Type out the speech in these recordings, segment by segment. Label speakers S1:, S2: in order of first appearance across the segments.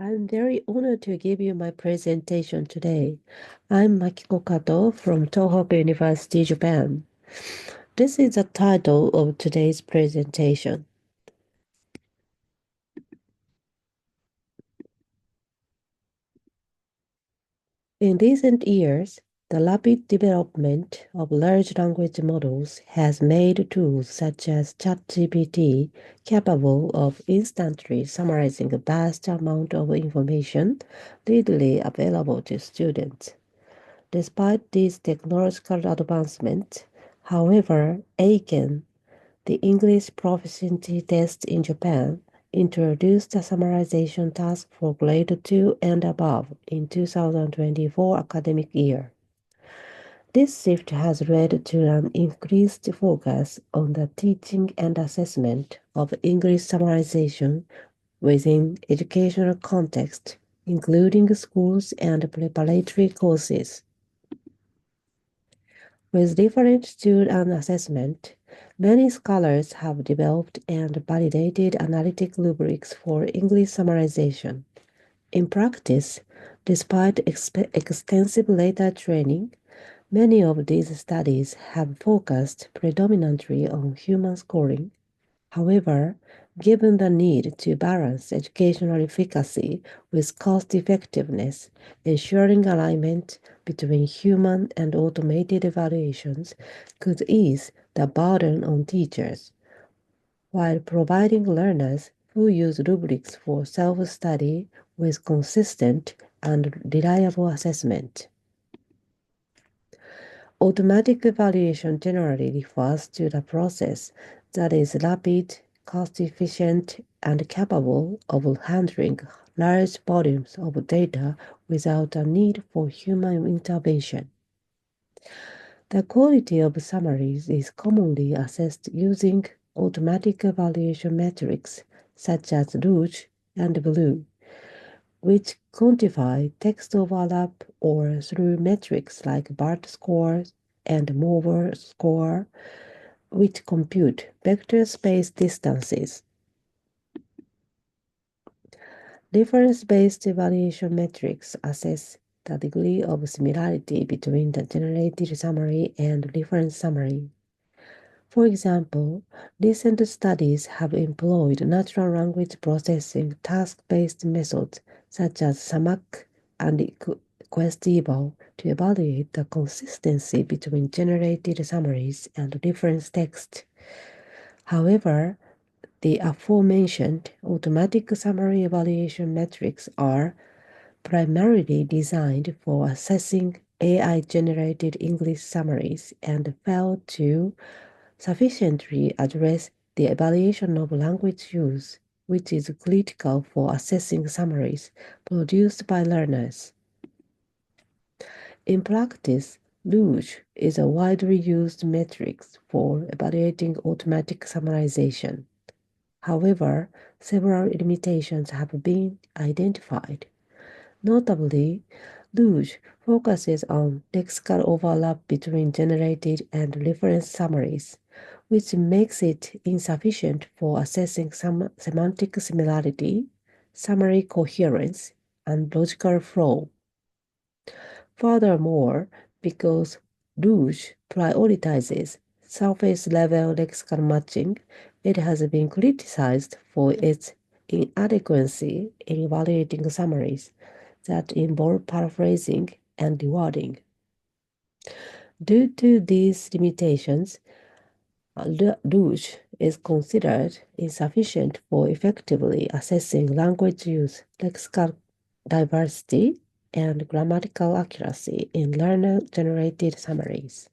S1: I'm very honored to give you my presentation today. I'm Makiko Kato from Tohoku University, Japan. This is the title of today's presentation. In recent years, the rapid development of large language models has made tools such as ChatGPT capable of instantly summarizing a vast amount of information readily available to students. Despite these technological advancements, however, Aiken, the English proficiency test in Japan, introduced a summarization task for grade 2 and above in 2024 academic year. This shift has led to an increased focus on the teaching and assessment of English summarization within educational context, including schools and preparatory courses. With different student and assessment, many scholars have developed and validated analytic rubrics for English summarization. In practice, despite extensive later training, many of these studies have focused predominantly on human scoring. However, given the need to balance educational efficacy with cost effectiveness, ensuring alignment between human and automated evaluations could ease the burden on teachers, while providing learners who use rubrics for self-study with consistent and reliable assessment. Automatic evaluation generally refers to the process that is rapid, cost-efficient, and capable of handling large volumes of data without a need for human intervention. The quality of summaries is commonly assessed using automatic evaluation metrics such as Rouge and Blue, which quantify text overlap, or through metrics like BART score and Mover score, which compute vector space distances. Difference-based evaluation metrics assess the degree of similarity between the generated summary and reference summary. For example, recent studies have employed natural language processing task-based methods such as SAMAC and QuestEval to evaluate the consistency between generated summaries and reference text. However, the aforementioned automatic summary evaluation metrics are primarily designed for assessing AI-generated English summaries and fail to sufficiently address the evaluation of language use, which is critical for assessing summaries produced by learners. In practice, Rouge is a widely used metric for evaluating automatic summarization. However, several limitations have been identified. Notably, Rouge focuses on lexical overlap between generated and reference summaries, which makes it insufficient for assessing semantic similarity, summary coherence, and logical flow. Furthermore, because Rouge prioritizes surface-level lexical matching, it has been criticized for its inadequacy in evaluating summaries that involve paraphrasing and rewording. Due to these limitations, Rouge is considered insufficient for effectively assessing language use, lexical diversity, and grammatical accuracy in learner-generated summaries.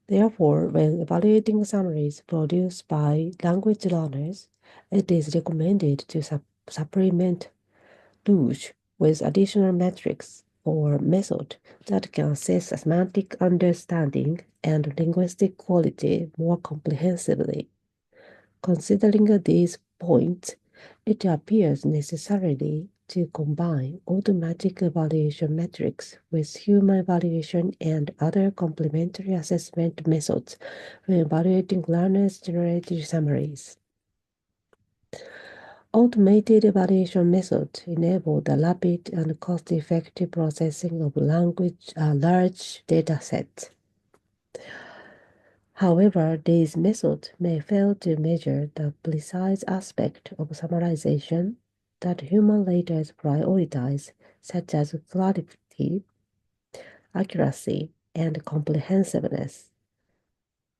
S1: Therefore, when evaluating summaries produced by language learners, it is recommended to supplement Rouge with additional metrics or method that can assess semantic understanding and linguistic quality more comprehensively. Considering these points, it appears necessary to combine automatic evaluation metrics with human evaluation and other complementary assessment methods when evaluating learners' generated summaries. Automated evaluation methods enable the rapid and cost-effective processing of large data sets. However, these methods may fail to measure the precise aspect of summarization that human raters prioritize, such as clarity, accuracy, and comprehensiveness.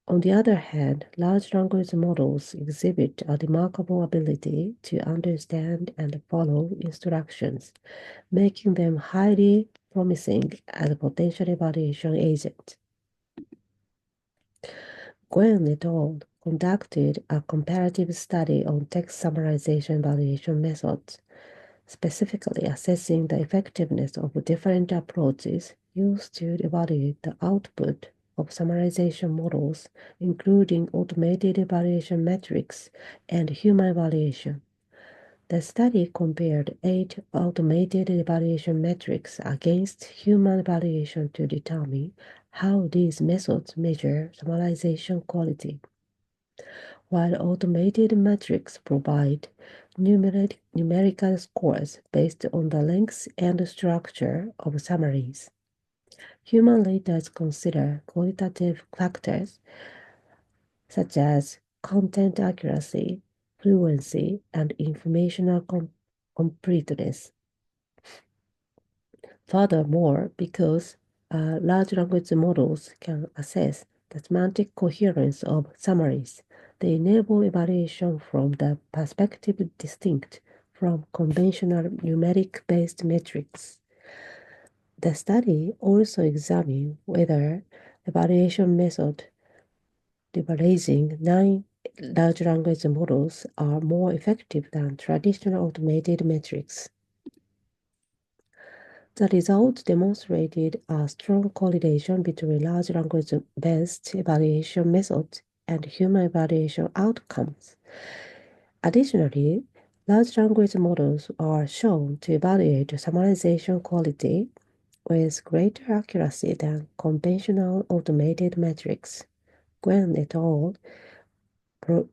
S1: On the other hand, large language models exhibit a remarkable ability to understand and follow instructions, making them highly promising as a potential evaluation agent. Gwen et al. Conducted a comparative study on text summarization evaluation methods, specifically assessing the effectiveness of different approaches used to evaluate the output of summarization models, including automated evaluation metrics and human evaluation. The study compared 8 automated evaluation metrics against human evaluation to determine how these methods measure summarization quality. While automated metrics provide numerical scores based on the length and structure of summaries, human raters consider qualitative factors such as content accuracy, fluency, and informational completeness. Furthermore, because large language models can assess the semantic coherence of summaries, they enable evaluation from the perspective distinct from conventional numeric-based metrics. The study also examined whether evaluation method leveraging 9 large language models are more effective than traditional automated metrics. The results demonstrated a strong correlation between large language-based evaluation methods and human evaluation outcomes. Additionally, large language models are shown to evaluate summarization quality with greater accuracy than conventional automated metrics. Gwen et al.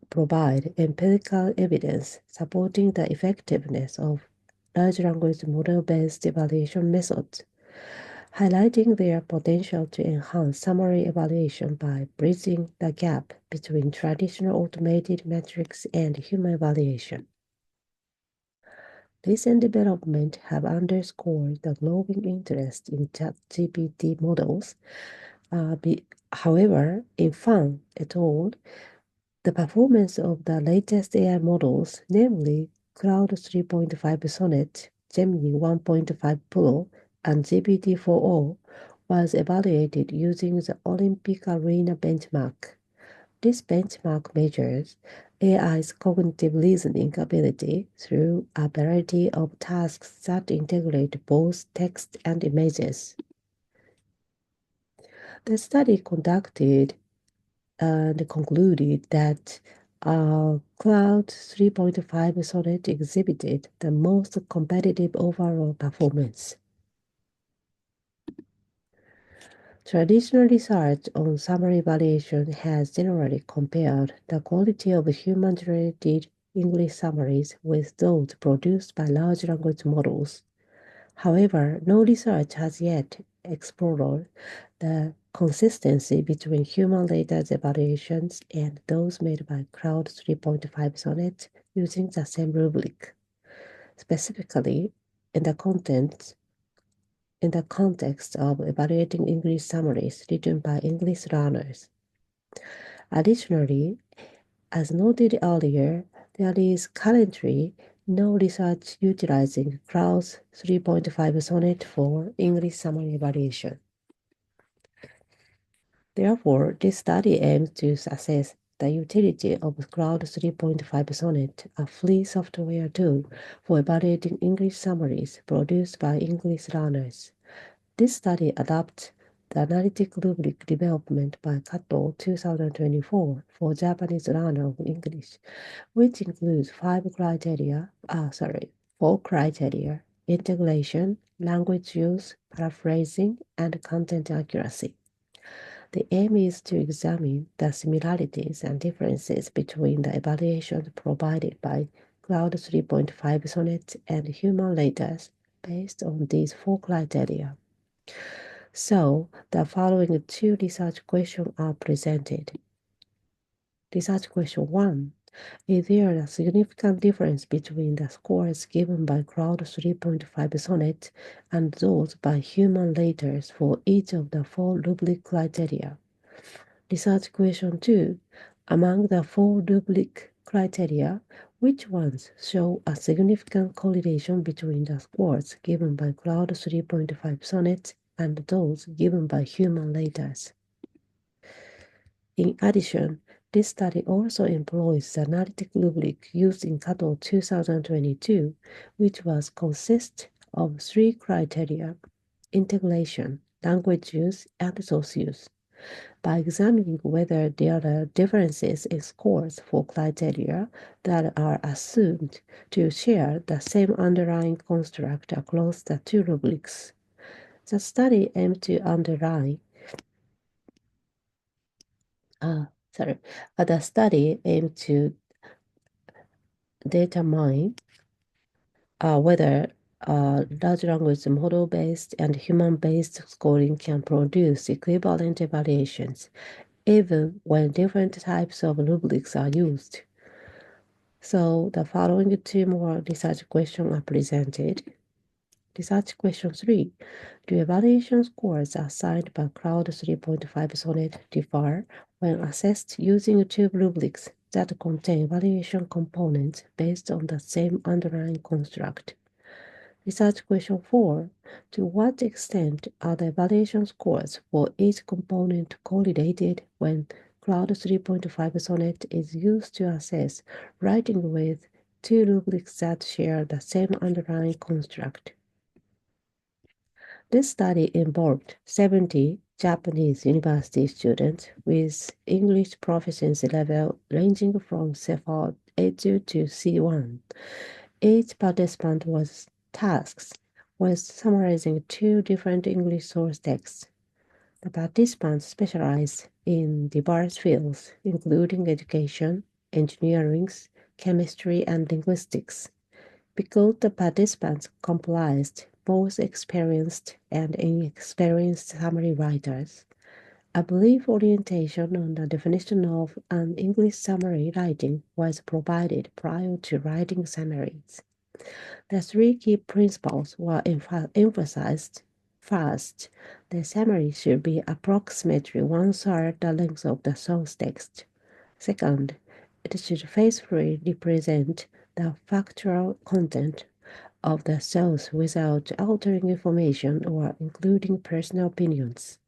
S1: Provide empirical evidence supporting the effectiveness of large language model-based evaluation methods, highlighting their potential to enhance summary evaluation by bridging the gap between traditional automated metrics and human evaluation. Recent developments have underscored the growing interest in ChatGPT models. However, in Fan et al., the performance of the latest AI models, namely Cloud 3.5 Sonnet, Gemini 1.5 Pro, and GPT-4o, was evaluated using the Olympic Arena benchmark. This benchmark measures AI's cognitive reasoning ability through a variety of tasks that integrate both text and images. The study conducted and concluded that Cloud 3.5 Sonnet exhibited the most competitive overall performance. Traditional research on summary evaluation has generally compared the quality of human-generated English summaries with those produced by large language models. However, no research has yet explored the consistency between human data's evaluations and those made by Cloud 3.5 Sonnet using the same rubric, specifically in the context of evaluating English summaries written by English learners. Additionally, as noted earlier, there is currently no research utilizing Cloud's 3.5 Sonnet for English summary evaluation. Therefore, this study aims to assess the utility of Cloud 3.5 Sonnet, a free software tool for evaluating English summaries produced by English learners. This study adopts the analytic rubric development by Kato 2024 for Japanese learner of English, which includes four criteria: integration, language use, paraphrasing, and content accuracy. The aim is to examine the similarities and differences between the evaluations provided by Cloud 3.5 Sonnet, and human letters based on these 4 criteria. So, the following 2 research questions are presented. Research question 1. Is there a significant difference between the scores given by Cloud 3.5 Sonnet and those by human letters for each of the 4 rubric criteria? Research question 2. Among the 4 rubric criteria, which ones show a significant correlation between the scores given by Cloud 3.5 Sonnet and those given by human letters? In addition, this study also employs the analytic rubric used in Kato 2022, which consists of 3 criteria: integration, language use, and source use. By examining whether there are differences in scores for criteria that are assumed to share the same underlying construct across the 2 rubrics, the study aimed to the study aimed to determine whether large language model-based and human-based scoring can produce equivalent evaluations, even when different types of rubrics are used. So the following 2 more research questions are presented. Research question 3. Do evaluation scores assigned by Cloud 3.5 Sonnet differ when assessed using 2 rubrics that contain evaluation components based on the same underlying construct? Research question 4. To what extent are the evaluation scores for each component correlated when Cloud 3.5 Sonnet is used to assess writing with 2 rubrics that share the same underlying construct? This study involved 70 Japanese university students with English proficiency level ranging from CEFAL A2 to C1. Each participant was tasked with summarizing 2 different English source texts. The participants specialized in diverse fields, including education, engineering, chemistry, and linguistics. Because the participants comprised both experienced and inexperienced summary writers, a brief orientation on the definition of an English summary writing was provided prior to writing summaries. The 3 key principles were emphasized. First, the summary should be approximately 1/3 the length of the source text. Second, it should faithfully represent the factual content of the source without altering information or including personal opinions.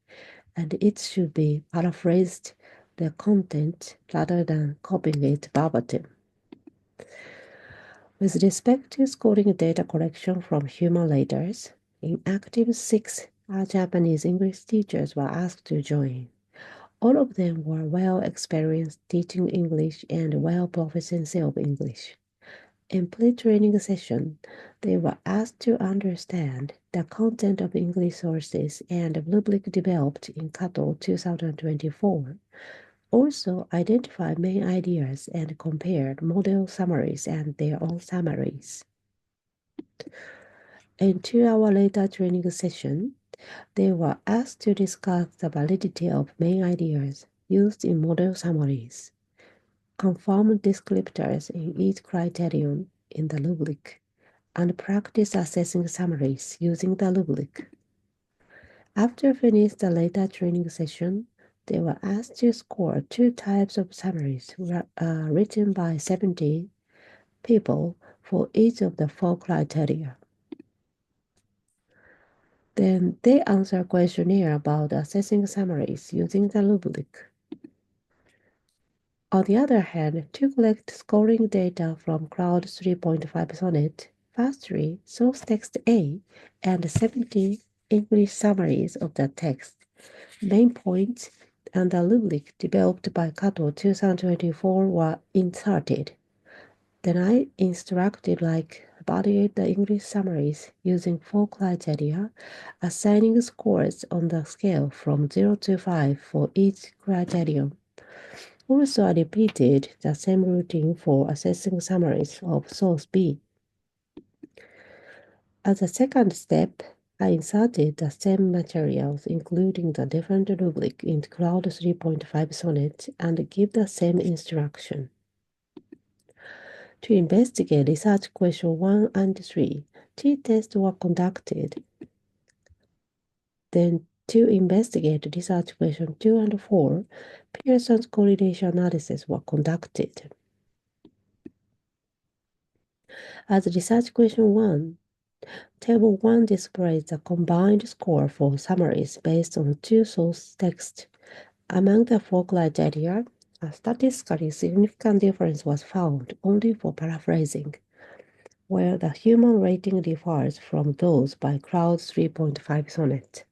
S1: And it should be paraphrased the content rather than copying it verbatim. With respect to scoring data collection from human letters, in Active 6, our Japanese English teachers were asked to join. All of them were well experienced teaching English and well proficiency of English. In pre-training session, they were asked to understand the content of English sources and rubric developed in Kato 2024. Also identify main ideas and compared model summaries and their own summaries. In 2-hour later training session, they were asked to discuss the validity of main ideas used in model summaries, confirm descriptors in each criterion in the rubric, and practice assessing summaries using the rubric. After finishing the later training session, they were asked to score 2 types of summaries written by 70 people for each of the 4 criteria. Then they answer a questionnaire about assessing summaries using the rubric. On the other hand, to collect scoring data from Cloud 3.5 Sonnet, firstly, source text A and 70 English summaries of the text, main points, and the rubric developed by Kato 2024 were inserted. Then I instructed evaluate the English summaries using 4 criteria, assigning scores on the scale from 0 to 5 for each criterion. Also, I repeated the same routine for assessing summaries of source B. As a second step, I inserted the same materials, including the different rubric, into Cloud 3.5 Sonnet and give the same instruction. To investigate research question 1 and 3, t-tests were conducted. Then, to investigate research question 2 and 4, Pearson's correlation analysis were conducted. As research question 1, Table 1 displays the combined score for summaries based on two source texts. Among the four criteria, a statistically significant difference was found only for paraphrasing, where the human rating differs from those by Crowd 3.5 Sonnet.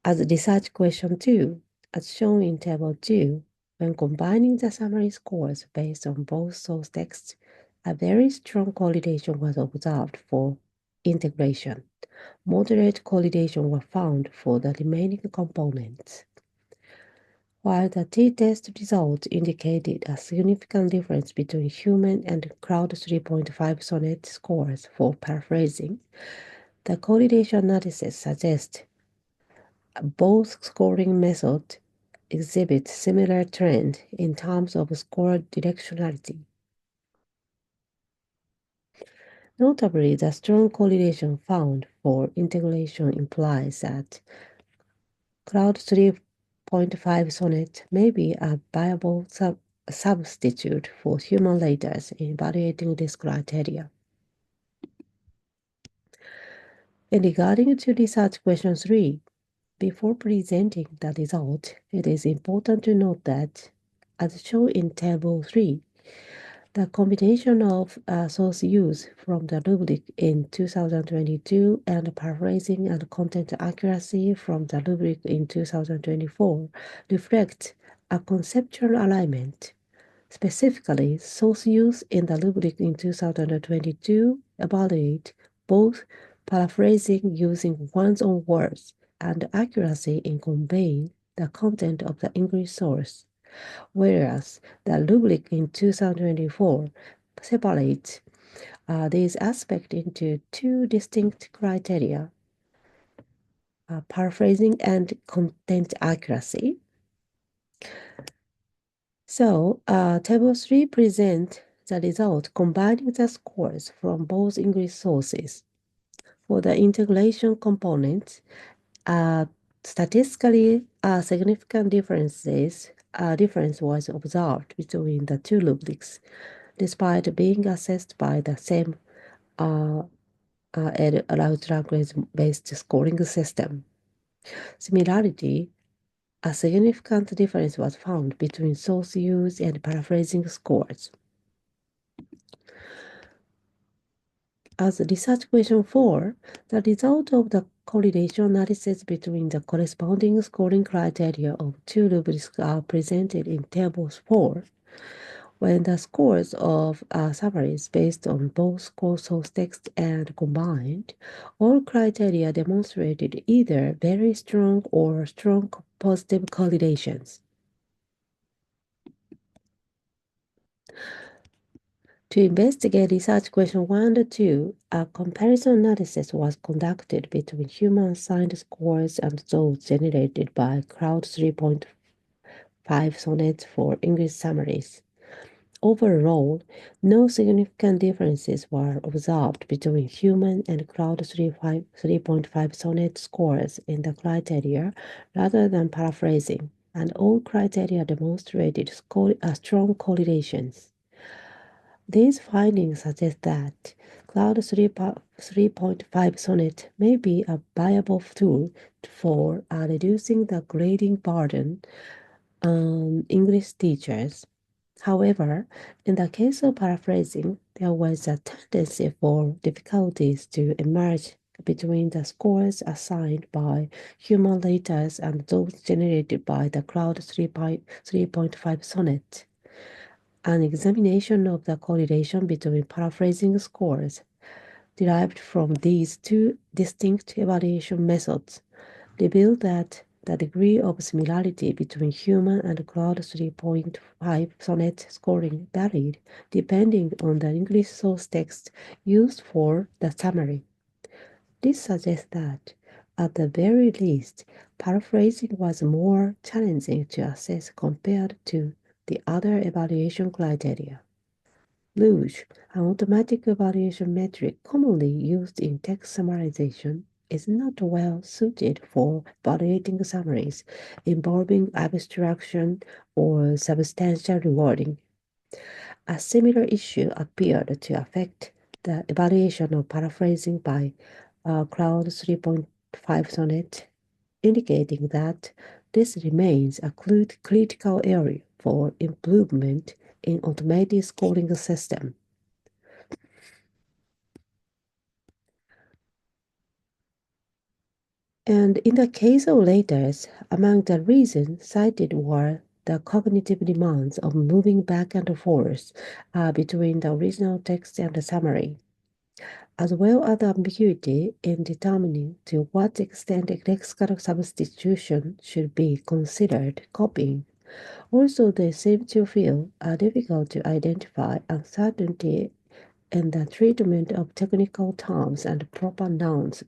S1: As research question 2, as shown in Table 2, when combining the summary scores based on both source texts, a very strong correlation was observed for integration. Moderate correlation were found for the remaining components. While the t-test results indicated a significant difference between human and Crowd 3.5 Sonnet scores for paraphrasing, the correlation analysis suggests both scoring methods exhibit similar trend in terms of score directionality. Notably, the strong correlation found for integration implies that Cloud 3.5 Sonnet may be a viable substitute for human raters in evaluating this criteria. And regarding to research question 3, before presenting the result, it is important to note that, as shown in Table 3, the combination of source use from the rubric in 2022 and paraphrasing and content accuracy from the rubric in 2024 reflect a conceptual alignment. Specifically, source use in the rubric in 2022 evaluate both paraphrasing using one's own words and accuracy in conveying the content of the English source, whereas the rubric in 2024 separates these aspects into two distinct criteria, paraphrasing and content accuracy. So, Table 3 presents the result combining the scores from both English sources. For the integration component, statistically significant difference was observed between the two rubrics, despite being assessed by the same large language-based scoring system. Similarly, a significant difference was found between source use and paraphrasing scores. As research question 4, the result of the correlation analysis between the corresponding scoring criteria of two rubrics are presented in tables 4. When the scores of summaries based on both core source text and combined, all criteria demonstrated either very strong or strong positive correlations. To investigate research question 1 and 2, a comparison analysis was conducted between human-assigned scores and those generated by Crowd 3.5 Sonnet for English summaries. Overall, no significant differences were observed between human and Crowd 3.5 Sonnet scores in the criteria rather than paraphrasing, and all criteria demonstrated strong correlations. These findings suggest that Cloud 3.5 Sonnet may be a viable tool for reducing the grading burden on English teachers. However, in the case of paraphrasing, there was a tendency for difficulties to emerge between the scores assigned by human raters and those generated by the Cloud 3.5 Sonnet. An examination of the correlation between paraphrasing scores derived from these two distinct evaluation methods revealed that the degree of similarity between human and Cloud 3.5 sonnet scoring varied depending on the English source text used for the summary. This suggests that, at the very least, paraphrasing was more challenging to assess compared to the other evaluation criteria. Luge, an automatic evaluation metric commonly used in text summarization, is not well suited for evaluating summaries involving abstraction or substantial rewarding. A similar issue appeared to affect the evaluation of paraphrasing by Cloud 3.5 Sonnet, indicating that this remains a critical area for improvement in automated scoring system. And in the case of letters, among the reasons cited were the cognitive demands of moving back and forth between the original text and the summary, as well as the ambiguity in determining to what extent lexical substitution should be considered copying. Also, they seem to feel difficult to identify uncertainty in the treatment of technical terms and proper nouns.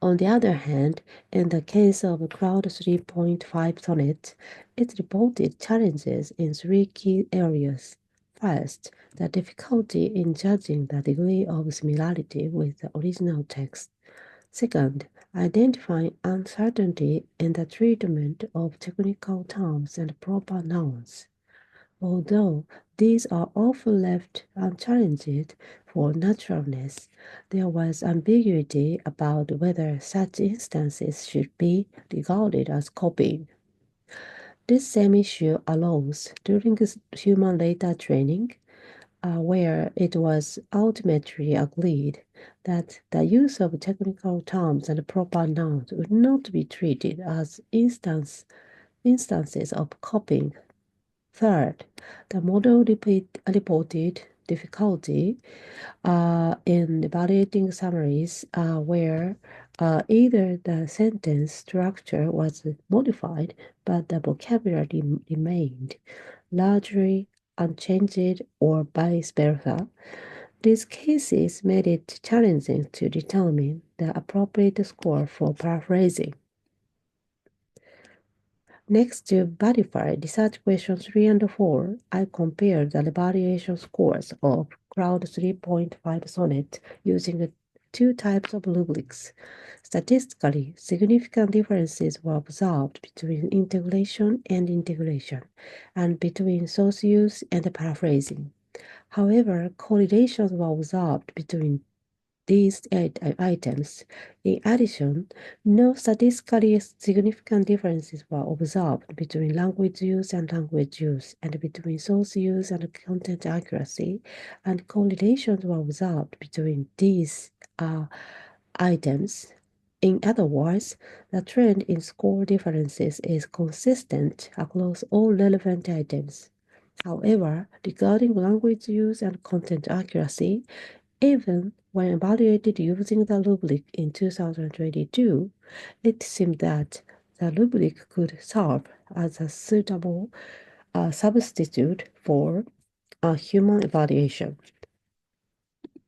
S1: On the other hand, in the case of Cloud 3.5 Sonnet, it reported challenges in three key areas. First, the difficulty in judging the degree of similarity with the original text. Second, identifying uncertainty in the treatment of technical terms and proper nouns. Although these are often left unchallenged for naturalness, there was ambiguity about whether such instances should be regarded as copying. This same issue arose during human data training, where it was ultimately agreed that the use of technical terms and proper nouns would not be treated as instances of copying. Third, the model reported difficulty in evaluating summaries where either the sentence structure was modified but the vocabulary remained largely unchanged or vice versa. These cases made it challenging to determine the appropriate score for paraphrasing. Next, to verify research questions 3 and 4, I compared the evaluation scores of Crowd 3.5 Sonnet using two types of rubrics. Statistically, significant differences were observed between integration and between source use and paraphrasing. However, correlations were observed between these items. In addition, no statistically significant differences were observed between language use and between source use and content accuracy, and correlations were observed between these items. In other words, the trend in score differences is consistent across all relevant items. However, regarding language use and content accuracy, even when evaluated using the rubric in 2022, it seemed that the rubric could serve as a suitable substitute for a human evaluation.